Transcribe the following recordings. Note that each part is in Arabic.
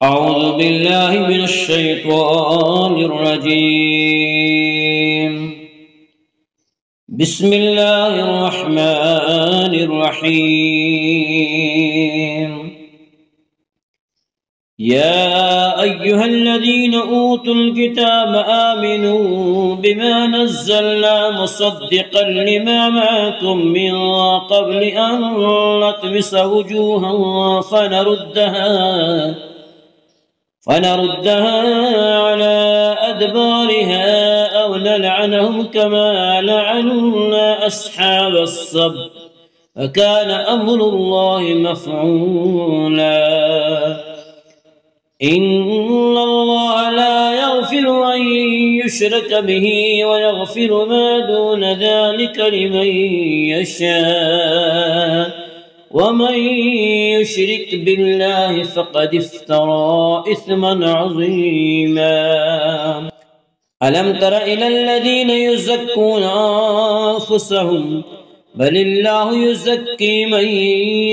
أعوذ بالله من الشيطان الرجيم. بسم الله الرحمن الرحيم. يا أيها الذين أوتوا الكتاب آمنوا بما نزلنا مصدقا لما معكم من قبل أن نطمس وجوها فنردها على أدبارها أو نلعنهم كما لعنا أصحاب السبت فكان أمر الله مفعولا. إن الله لا يغفر أن يشرك به ويغفر ما دون ذلك لمن يشاء ومن يشرك بالله فقد افترى إثما عظيما. ألم تر إلى الذين يزكون أنفسهم بل الله يزكي من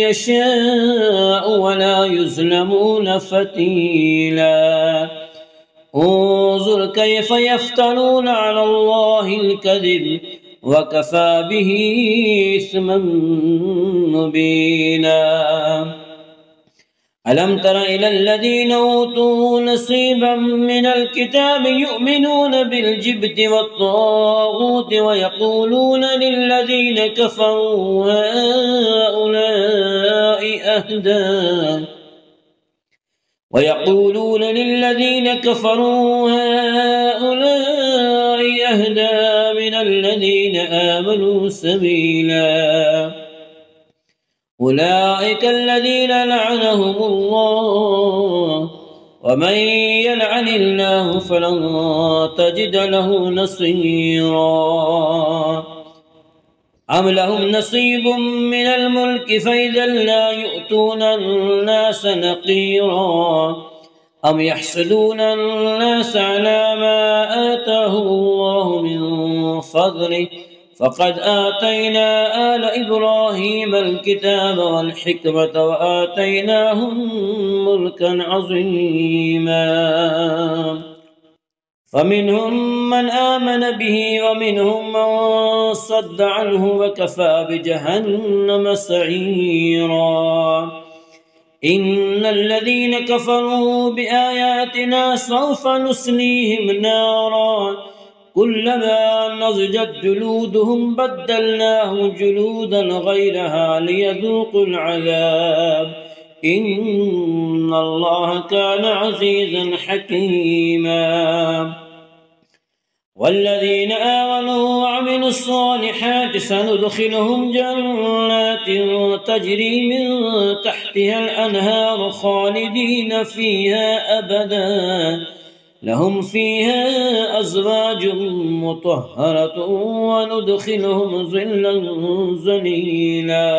يشاء ولا يظلمون فتيلا. انظر كيف يفترون على الله الكذب وكفى به إثما مبينا. ألم تر إلى الذين أوتوا نصيبا من الكتاب يؤمنون بالجبت والطاغوت ويقولون للذين كفروا هؤلاء أهدى من الذين آمنوا سبيلا. أولئك الذين لعنهم الله ومن يلعن الله فلن تجد له نصيرا. أم لهم نصيب من الملك فإذا لا يؤتون الناس نقيرا. أم يحسدون الناس على ما آتاهم الله من فضله فقد آتينا آل إبراهيم الكتاب والحكمة وآتيناهم ملكا عظيما. فمنهم من آمن به ومنهم من صد عنه وكفى بجهنم سعيرا. إن الذين كفروا بآياتنا سوف نصليهم نارا كلما نضجت جلودهم بدلناهم جلودا غيرها ليذوقوا العذاب إن الله كان عزيزا حكيما. والذين آمنوا وعملوا الصالحات سندخلهم جنات تجري من تحتها الأنهار خالدين فيها أبدا لهم فيها أزواج مطهرة وندخلهم ظلا ظليلا.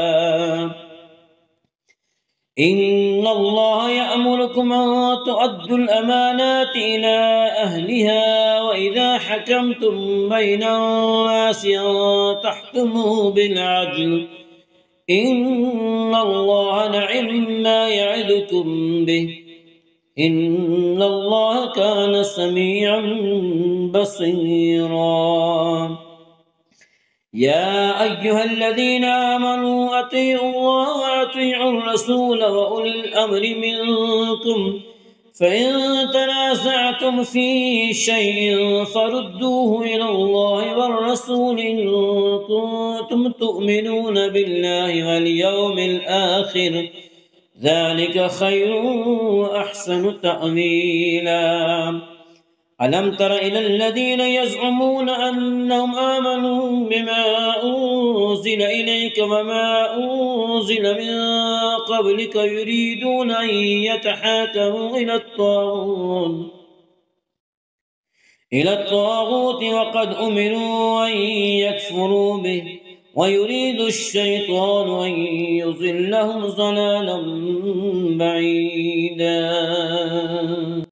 إن الله يأمركم أن تؤدوا الأمانات إلى أهلها وإذا حكمتم بين الناس أن تحكموا بالعدل إن الله نعم ما يعظكم به إن الله كان سميعا بصيرا. يا أيها الذين آمنوا أطيعوا الله وأطيعوا الرسول وأولي الأمر منكم فإن تنازعتم في شيء فردوه إلى الله والرسول إن كنتم تؤمنون بالله واليوم الآخر ذلك خير وأحسن تأويلا. ألم تر إلى الذين يزعمون أنهم آمنوا بما أنزل إليك وما أنزل من قبلك يريدون أن يتحاكموا إلى الطاغوت وقد أمروا أن يكفروا به ويريد الشيطان أن يضلهم ضلالا بعيدا.